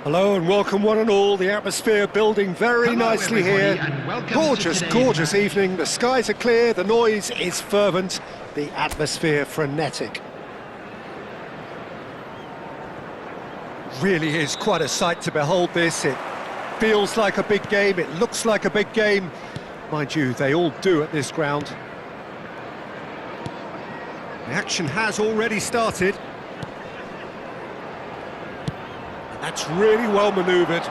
Hello and welcome one and all, the atmosphere building very nicely here. Gorgeous evening, the skies are clear, the noise is fervent, the atmosphere frenetic. Really is quite a sight to behold this. It feels like a big game, it looks like a big game. Mind you, they all do at this ground. The action has already started. That's really well manoeuvred.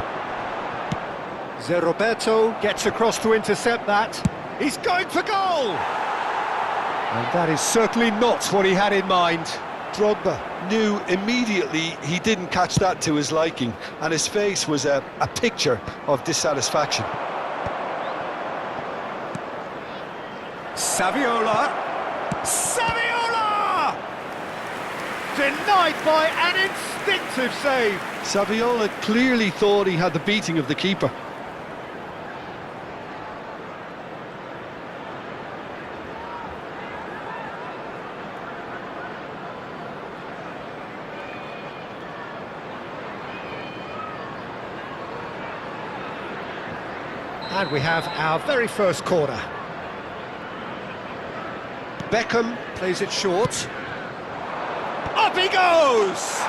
Roberto gets across to intercept that. He's going for goal! And that is certainly not what he had in mind. Drogba knew immediately he didn't catch that to his liking, and his face was a picture of dissatisfaction. Saviola! Denied by an instinctive save. Saviola clearly thought he had the beating of the keeper. And we have our very first corner. Beckham plays it short. Up he goes!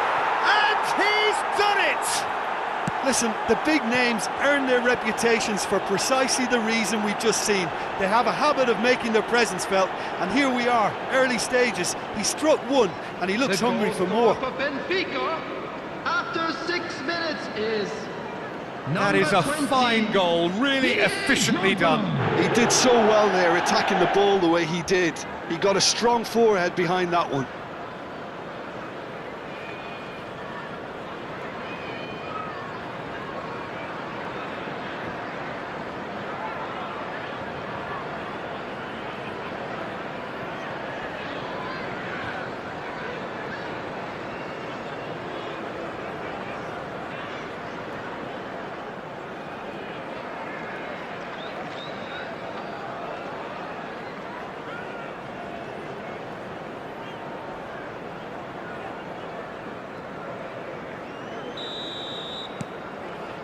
And he's done it! Listen, the big names earn their reputations for precisely the reason we've just seen. They have a habit of making their presence felt, and here we are, early stages. He struck one, and he looks hungry for more. For Benfica, after 6 minutes is... That is a fine goal, really efficiently done. He did so well there, attacking the ball the way he did. He got a strong forehead behind that one.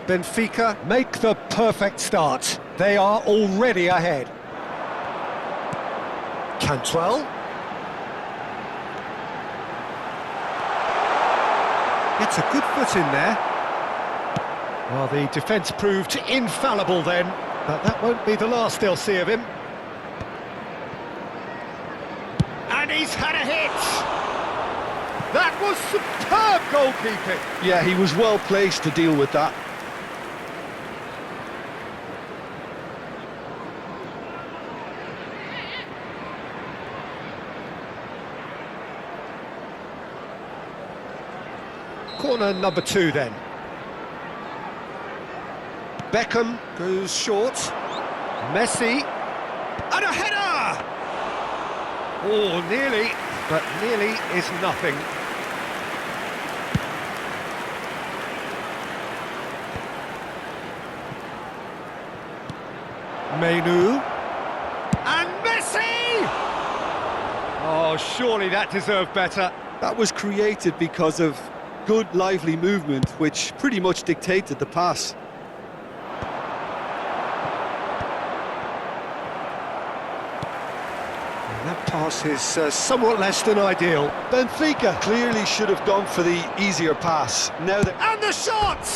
Benfica make the perfect start. They are already ahead. Cantwell. Gets a good foot in there. Well, the defence proved infallible then, but that won't be the last they'll see of him. And he's had a hit! That was superb goalkeeping! Yeah, he was well placed to deal with that. Corner number 2 then. Beckham goes short. Messi. And a header! Oh, nearly, but nearly is nothing. Menu. And Messi! Oh, surely that deserved better. That was created because of good, lively movement, which pretty much dictated the pass. And that pass is somewhat less than ideal. Benfica clearly should have gone for the easier pass. Now that... And the shot!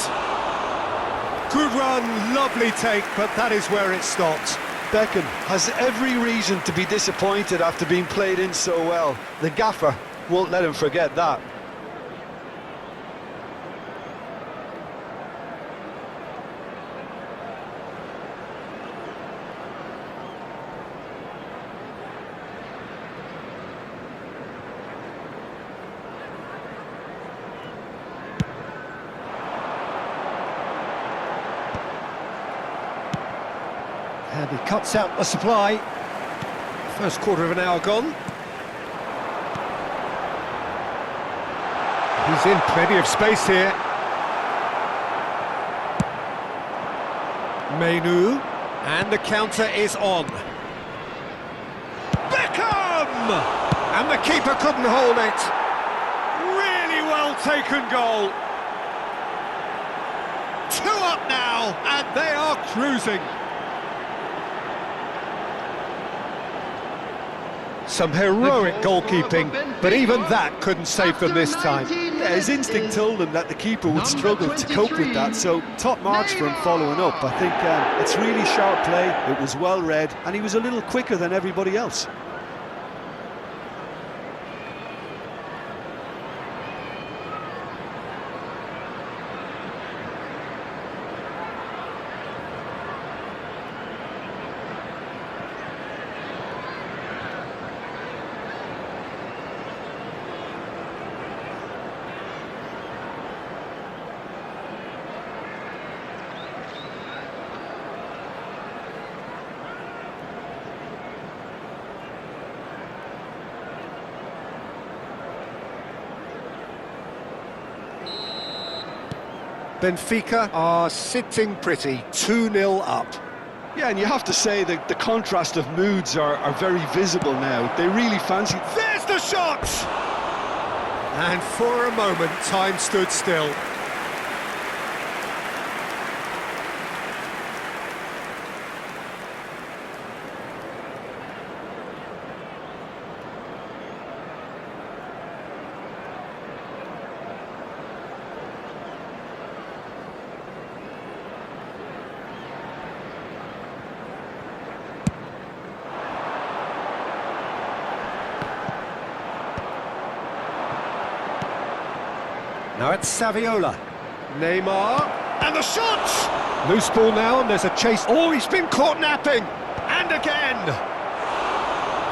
Good run, lovely take, but that is where it stopped. Beckham has every reason to be disappointed after being played in so well. The gaffer won't let him forget that. And he cuts out the supply. First quarter of an hour gone. He's in plenty of space here. Menu. And the counter is on. Beckham! And the keeper couldn't hold it. Really well taken goal. 2 up now, and they are cruising. Some heroic goalkeeping, but even that couldn't save them this time. Yeah, his instinct told him that the keeper would struggle to cope with that, so top marks for him following up. I think it's really sharp play, it was well read, and he was a little quicker than everybody else. Benfica are sitting pretty, 2-0 up. Yeah, and you have to say that the contrast of moods are very visible now. They really fancy... There's the shot! And for a moment, time stood still. Now it's Saviola. Neymar. And the shot! Loose ball now, and there's a chase. Oh, he's been caught napping! And again!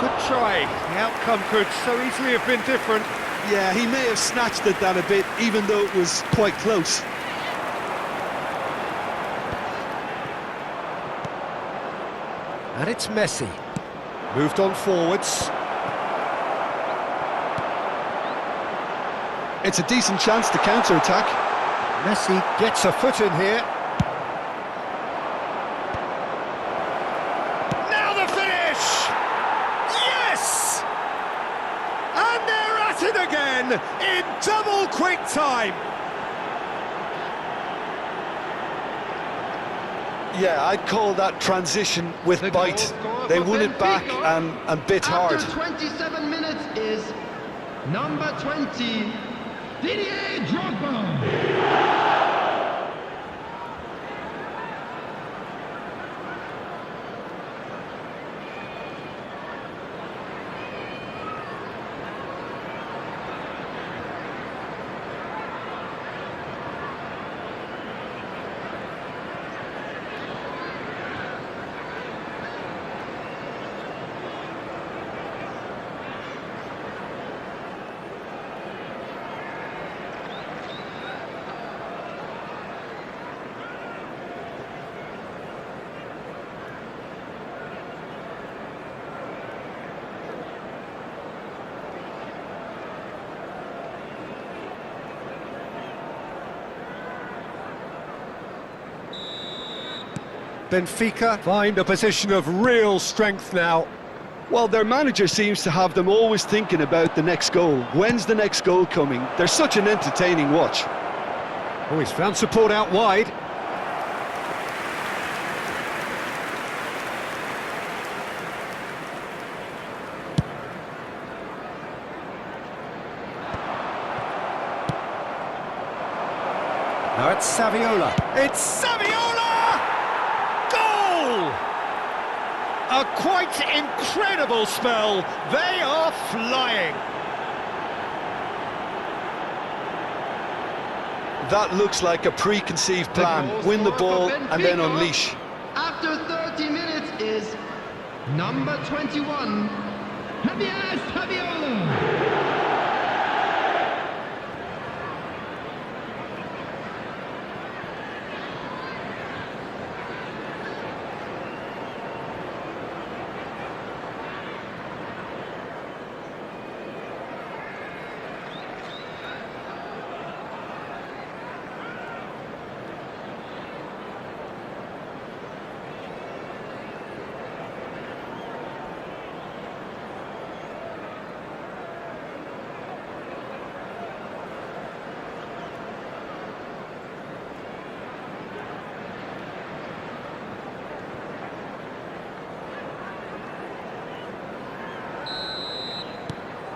Good try. The outcome could so easily have been different. Yeah, he may have snatched at that a bit, even though it was quite close. And it's Messi. Moved on forwards. It's a decent chance to counter-attack. Messi gets a foot in here. Now the finish! Yes! And they're at it again in double quick time. Yeah, I'd call that transition with bite. They won it back and bit hard. After 27 minutes is number 20, Didier Drogba. Benfica find a position of real strength now. Well, their manager seems to have them always thinking about the next goal. When's the next goal coming? They're such an entertaining watch. Oh, he's found support out wide. Now it's Saviola. It's Saviola! Goal! A quite incredible spell. They are flying. That looks like a preconceived plan. Win the ball and then unleash. After 30 minutes is number 21, Javier Saviola.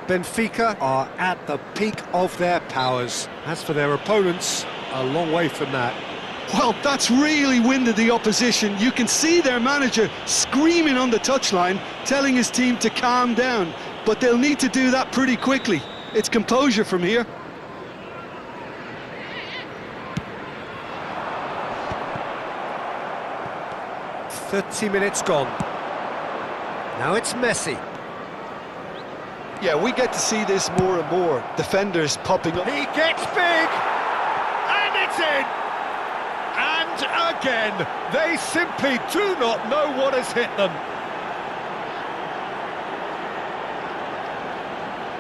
Benfica are at the peak of their powers. As for their opponents, a long way from that. Well, that's really winded the opposition. You can see their manager screaming on the touchline, telling his team to calm down. But they'll need to do that pretty quickly. It's composure from here. "30 minutes gone. Now it's Messi. Yeah, we get to see this more and more. Defenders popping up. He gets big! And it's in! And again, they simply do not know what has hit them.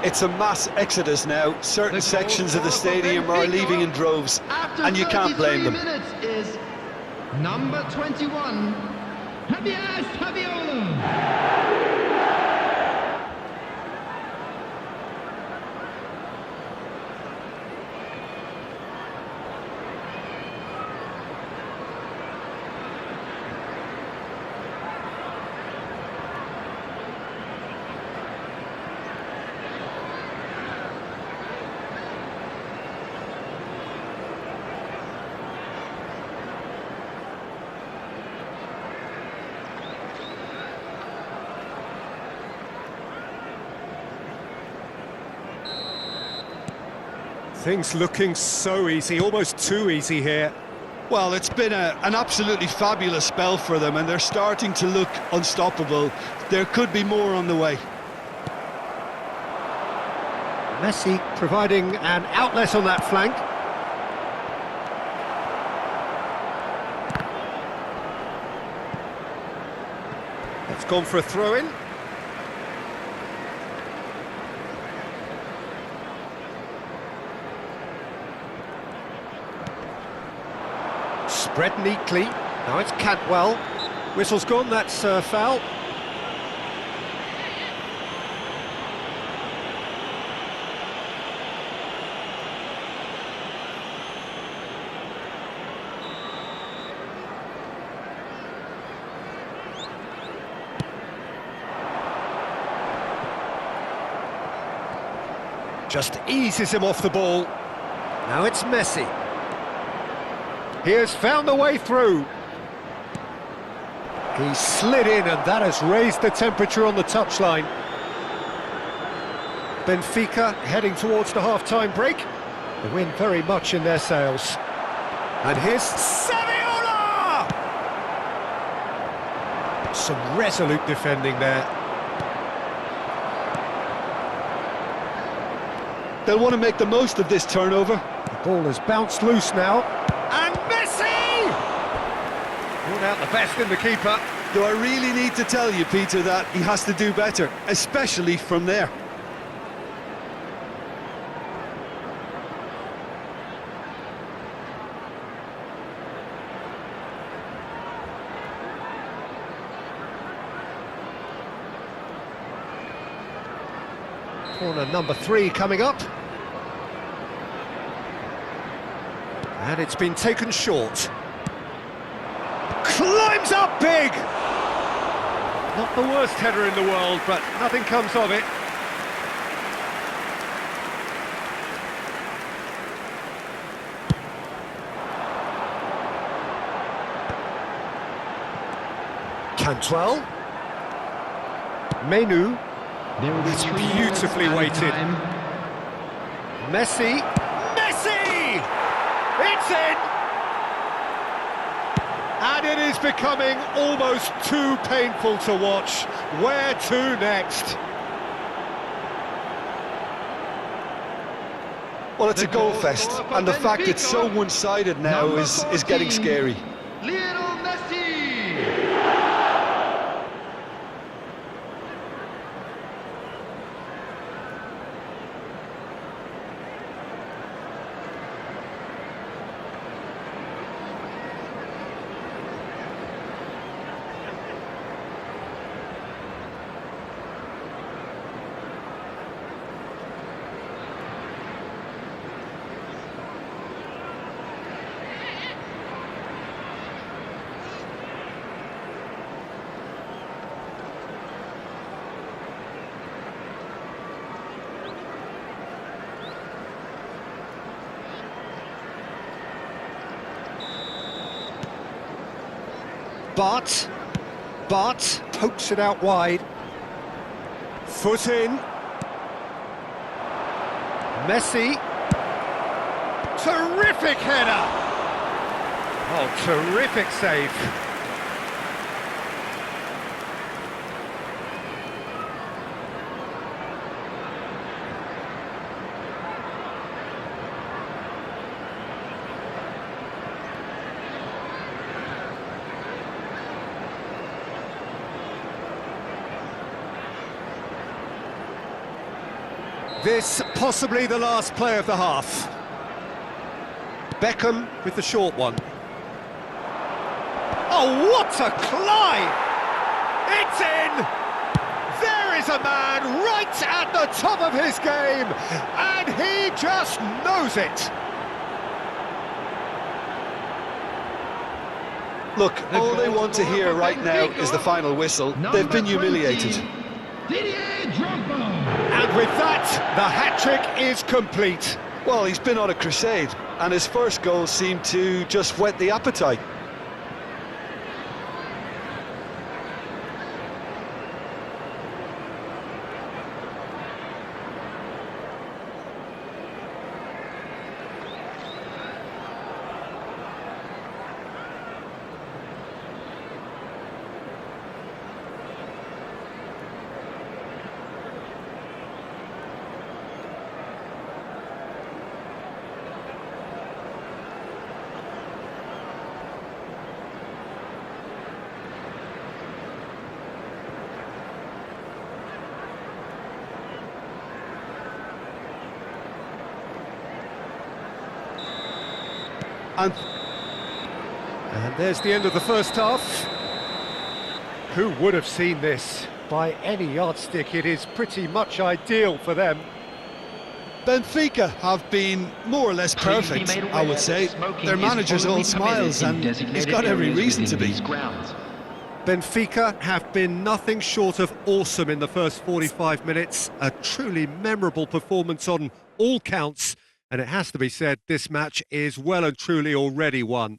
It's a mass exodus now. Certain sections of the stadium are leaving in droves, and you can't blame them. Minutes is number 21, Saviola. Things looking so easy, almost too easy here. Well, it's been an absolutely fabulous spell for them, and they're starting to look unstoppable. There could be more on the way. Messi providing an outlet on that flank. It's gone for a throw-in. Spread neatly. Now it's Cantwell. Whistle's gone, that's foul. Just eases him off the ball. Now it's Messi. He has found the way through. He slid in, and that has raised the temperature on the touchline. Benfica heading towards the half-time break. The wind very much in their sails. And here's Saviola! Some resolute defending there. They'll want to make the most of this turnover. The ball has bounced loose now. And Messi! Brought out the best in the keeper. Do I really need to tell you, Peter, that he has to do better, especially from there? Corner number 3 coming up. And it's been taken short. Climbs up big! Not the worst header in the world, but nothing comes of it. Cantwell. Menu. It's beautifully weighted. Messi. Messi! It's in! And it is becoming almost too painful to watch. Where to next? Well, it's a goal fest, and the fact it's so one-sided now is getting scary. Lionel Messi! Bart pokes it out wide. Foot in. Messi. Terrific header! Oh, terrific save. This possibly the last play of the half. Beckham with the short one. Oh, what a climb! It's in! There is a man right at the top of his game, and he just knows it. Look, all they want to hear right now is the final whistle. They've been humiliated. And with that, the hat-trick is complete. Well, he's been on a crusade, and his first goal seemed to just whet the appetite. And there's the end of the first half. Who would have seen this? By any yardstick, it is pretty much ideal for them. Benfica have been more or less perfect, I would say. Their manager's all smiles, and he's got every reason to be. Benfica have been nothing short of awesome in the first 45 minutes. A truly memorable performance on all counts. And it has to be said, this match is well and truly already won.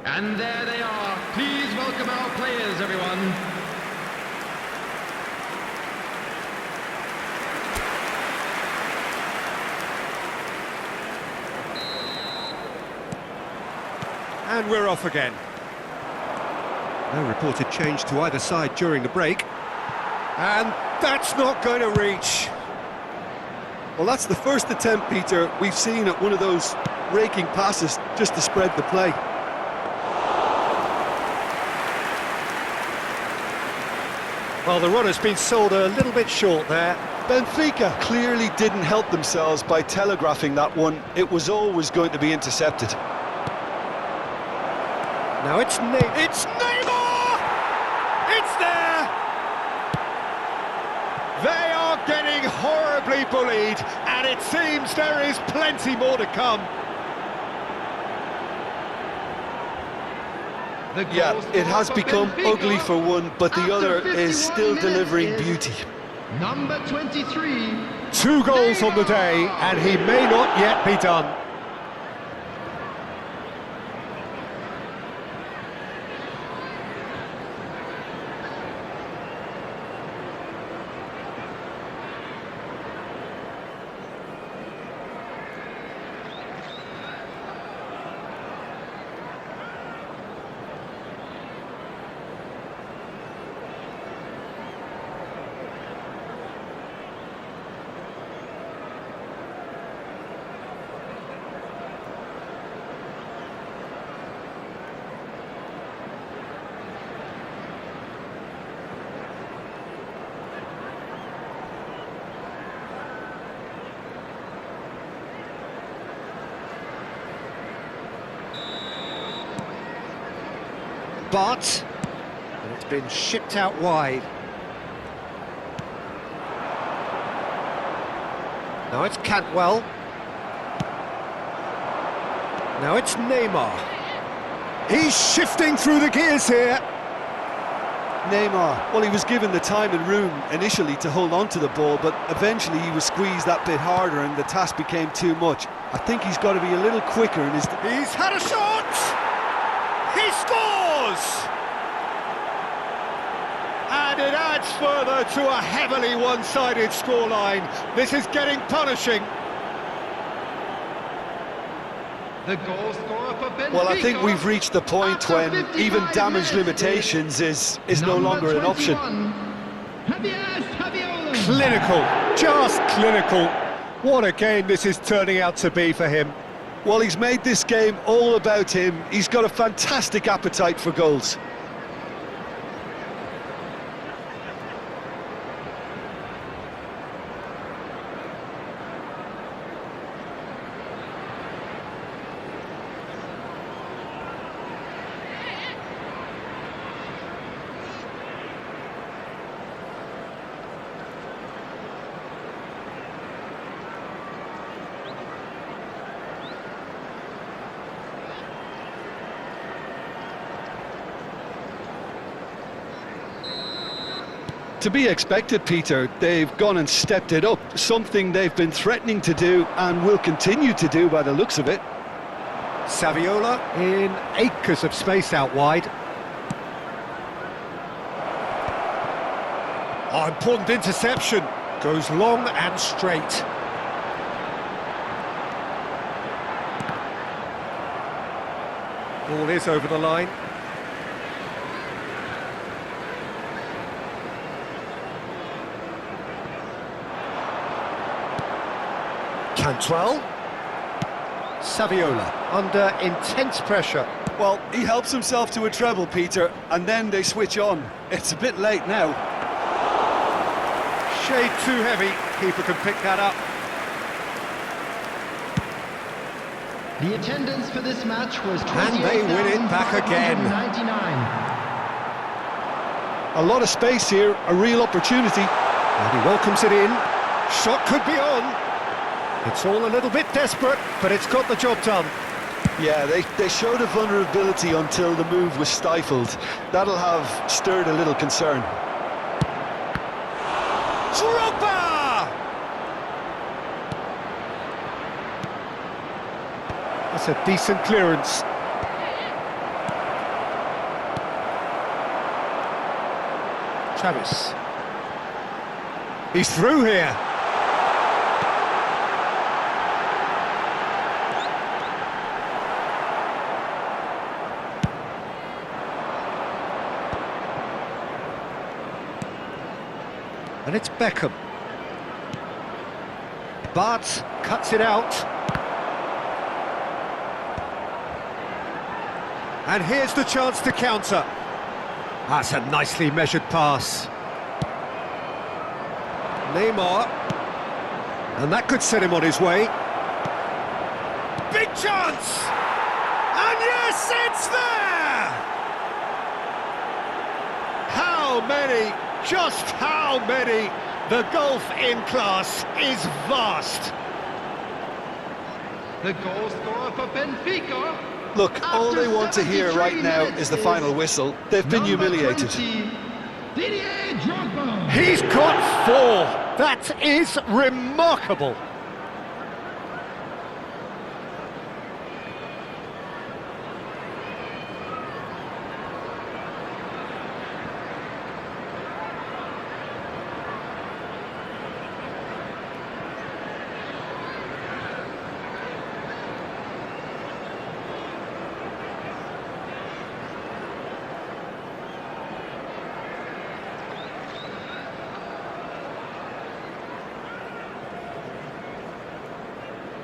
And there they are. Please welcome our players, everyone. And we're off again. No reported change to either side during the break. And that's not going to reach. Well, that's the first attempt, Peter, we've seen at one of those raking passes just to spread the play. Well, the run has been sold a little bit short there. Benfica clearly didn't help themselves by telegraphing that one. It was always going to be intercepted. Now it's Neymar! It's there! They are getting horribly bullied, and it seems there is plenty more to come. Yeah, it has become ugly for one, but the other is still delivering beauty. Number 23. 2 goals on the day, and he may not yet be done. But it's been shipped out wide. Now it's Cantwell. Now it's Neymar. He's shifting through the gears here. Neymar, well, he was given the time and room initially to hold on to the ball, but eventually he was squeezed that bit harder and the task became too much. I think he's got to be a little quicker in his... He's had a shot! He scores! And it adds further to a heavily one-sided scoreline. This is getting punishing. The goal scorer for Benfica. Well, I think we've reached the point when even damage limitations is no longer an option. Clinical, just clinical. What a game this is turning out to be for him. Well, he's made this game all about him. He's got a fantastic appetite for goals. To be expected, Peter. They've gone and stepped it up, something they've been threatening to do and will continue to do by the looks of it. Saviola in acres of space out wide. Oh, important interception. Goes long and straight. Ball is over the line. Cantwell. Saviola under intense pressure. Well, he helps himself to a treble, Peter, and then they switch on. It's a bit late now. Shade too heavy. Keeper can pick that up. The attendance for this match was 28,599. And they win it back again. A lot of space here, a real opportunity. And he welcomes it in. Shot could be on. It's all a little bit desperate, but it's got the job done. Yeah, they showed a vulnerability until the move was stifled. That'll have stirred a little concern. Drogba! That's a decent clearance. Travis. He's through here. And it's Beckham. Bart cuts it out. And here's the chance to counter. That's a nicely measured pass. Neymar. And that could set him on his way. Big chance! And yes, it's there! How many? Just how many? The gulf in class is vast. The goal scorer for Benfica. Look, all they want to hear right now is the final whistle. They've been humiliated. 20, Didier Drogba. He's got 4. That is remarkable.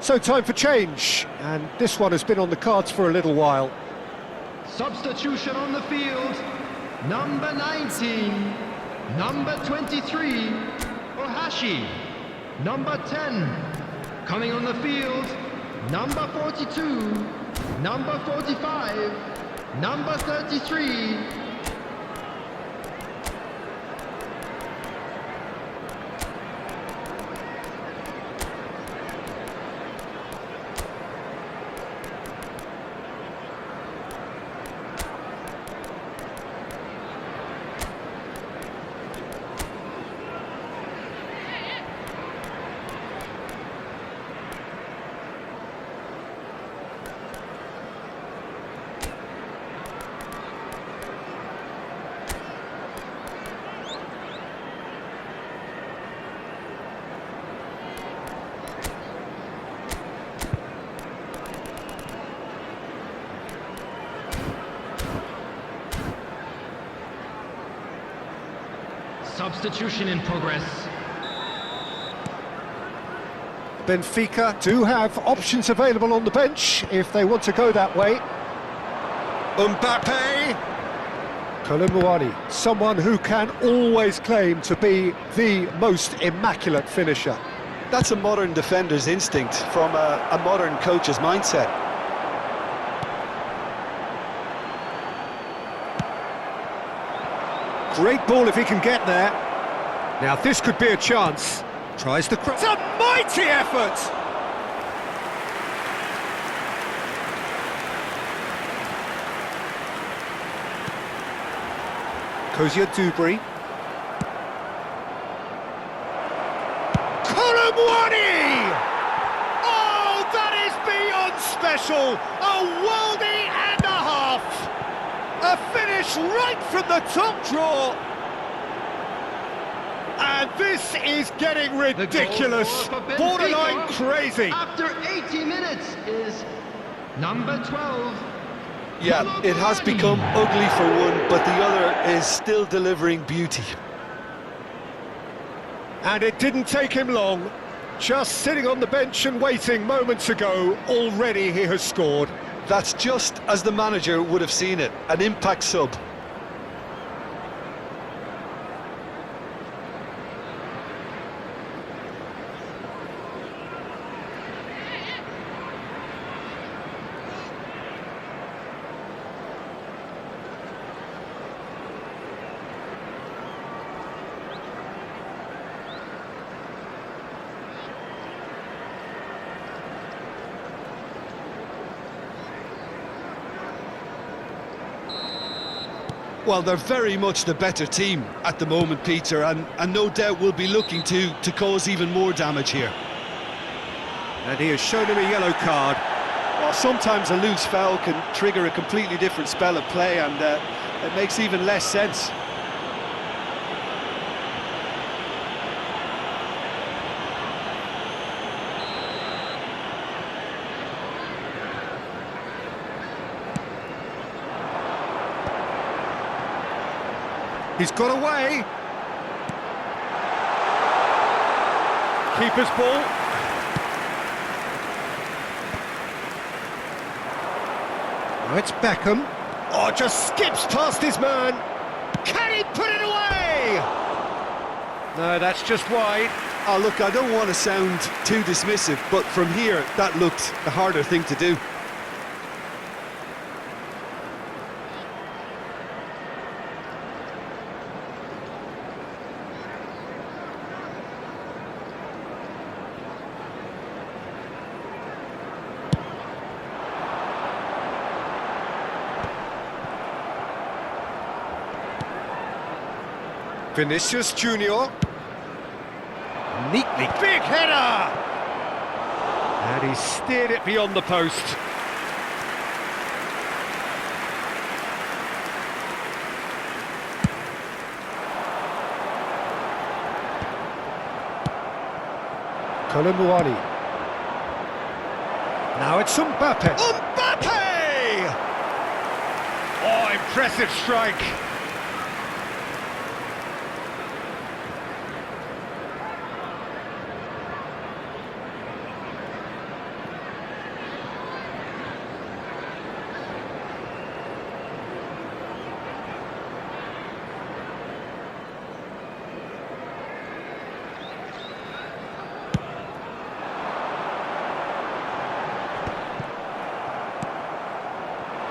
So time for change, and this one has been on the cards for a little while. Substitution on the field. Number 19. Number 23. Ohashi. Number 10. Coming on the field. Number 42. Number 45. Number 33. Substitution in progress. Benfica do have options available on the bench if they want to go that way. Mbappe. Kolumuani, someone who can always claim to be the most immaculate finisher. That's a modern defender's instinct from a modern coach's mindset. Great ball if he can get there. Now this could be a chance. Tries the cross. It's a mighty effort! Kozia Dubry. Kolumuani! Oh, that is beyond special! A worldie and a half! A finish right from the top draw! And this is getting ridiculous, borderline crazy. After 80 minutes is number 12. Yeah, it has become ugly for one, but the other is still delivering beauty. And it didn't take him long. Just sitting on the bench and waiting moments ago, already he has scored. That's just as the manager would have seen it, an impact sub. Well, they're very much the better team at the moment, Peter, and no doubt will be looking to cause even more damage here. And he has shown him a yellow card. Well, sometimes a loose foul can trigger a completely different spell of play, and it makes even less sense. He's got away. Keeper's ball. Now it's Beckham. Oh, just skips past his man. Can he put it away? No, that's just wide. Oh, look, I don't want to sound too dismissive, but from here, that looked the harder thing to do. Vinicius Junior. Neatly, big header! And he steered it beyond the post. Colomboani. Now it's Mbappe. Mbappe! Oh, impressive strike.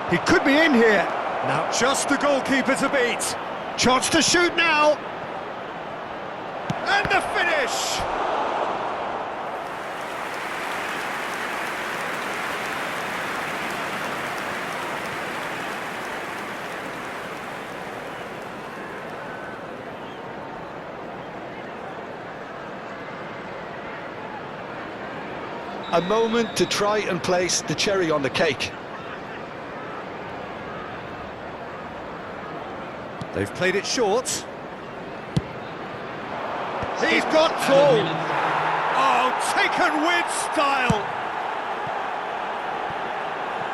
He could be in here. Now just the goalkeeper to beat. Chance to shoot now. And the finish. A moment to try and place the cherry on the cake. They've played it short. He's got tall. Oh, taken with style.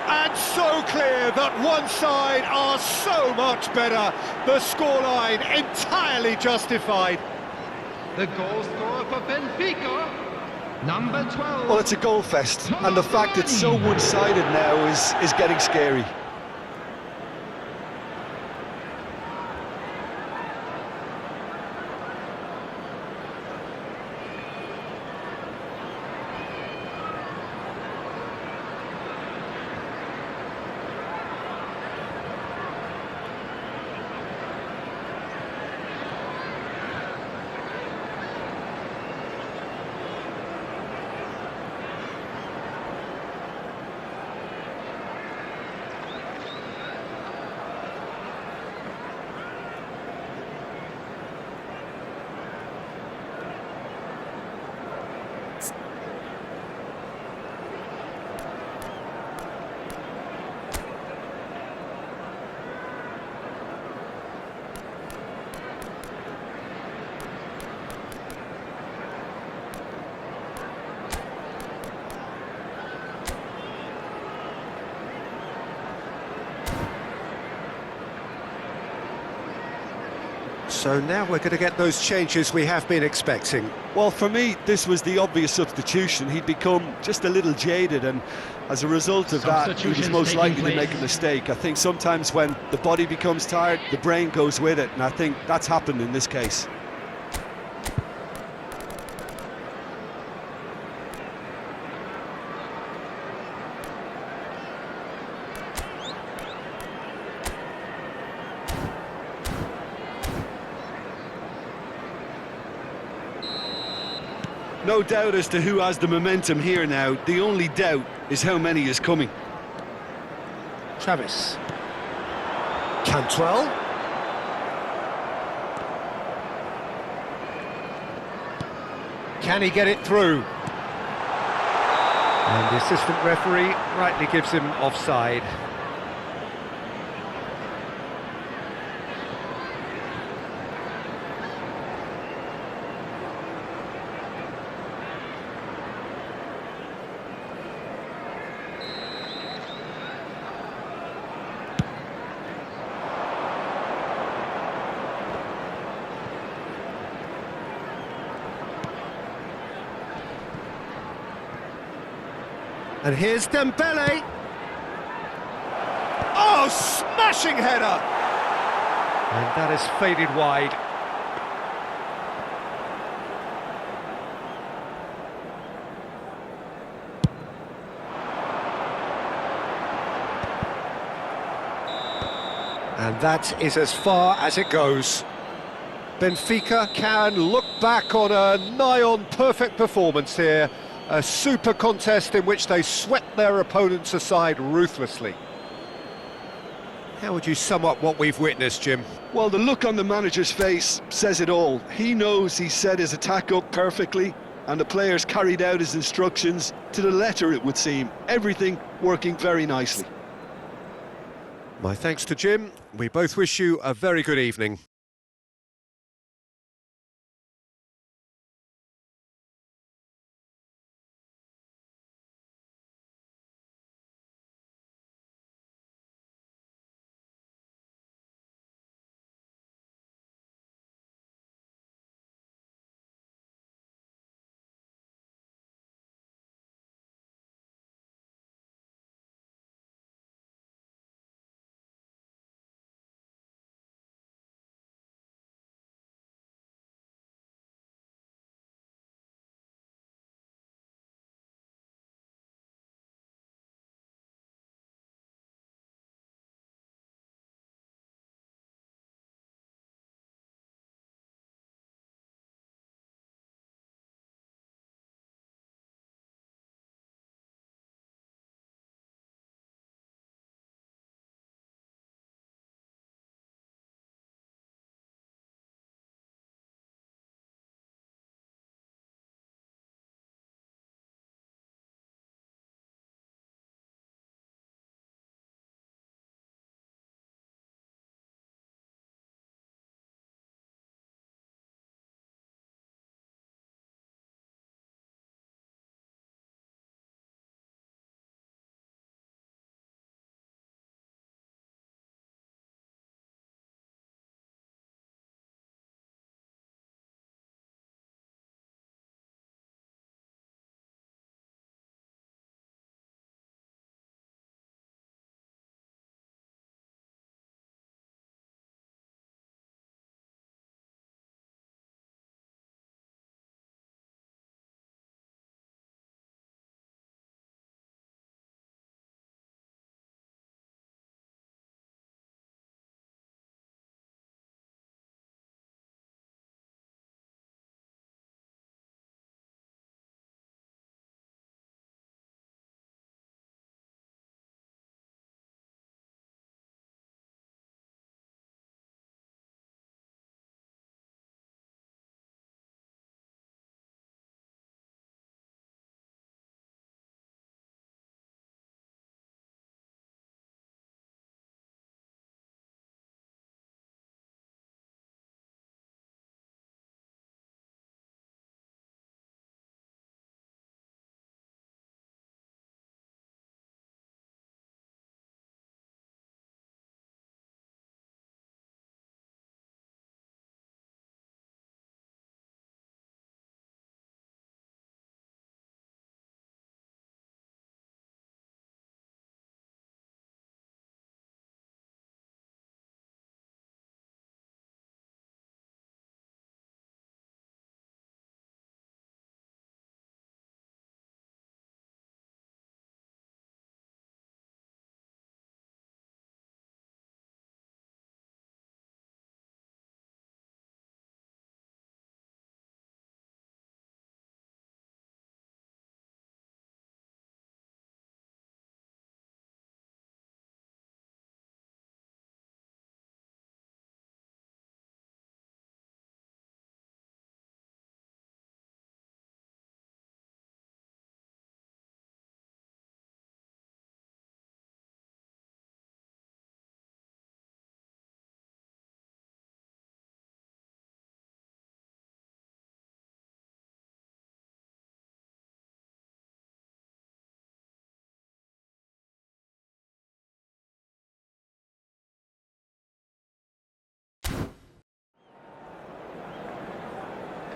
And so clear that one side are so much better. The scoreline entirely justified. The goal scorer for Benfica, number 12. Well, it's a goal fest, and the fact it's so one-sided now is getting scary. So now we're going to get those changes we have been expecting. Well, for me, this was the obvious substitution. He'd become just a little jaded, and as a result of that, he was most likely to make a mistake. I think sometimes when the body becomes tired, the brain goes with it, and I think that's happened in this case. No doubt as to who has the momentum here now. The only doubt is how many is coming. Travis. Cantwell. Can he get it through? And the assistant referee rightly gives him offside. And here's Dembele. Oh, smashing header! And that is faded wide. And that is as far as it goes. Benfica can look back on a nigh-on perfect performance here. A super contest in which they swept their opponents aside ruthlessly. How would you sum up what we've witnessed, Jim? Well, the look on the manager's face says it all. He knows he set his attack up perfectly, and the players carried out his instructions to the letter, it would seem. Everything working very nicely. My thanks to Jim. We both wish you a very good evening.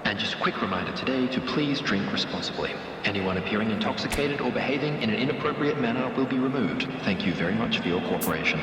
And just a quick reminder today to please drink responsibly. Anyone appearing intoxicated or behaving in an inappropriate manner will be removed. Thank you very much for your cooperation.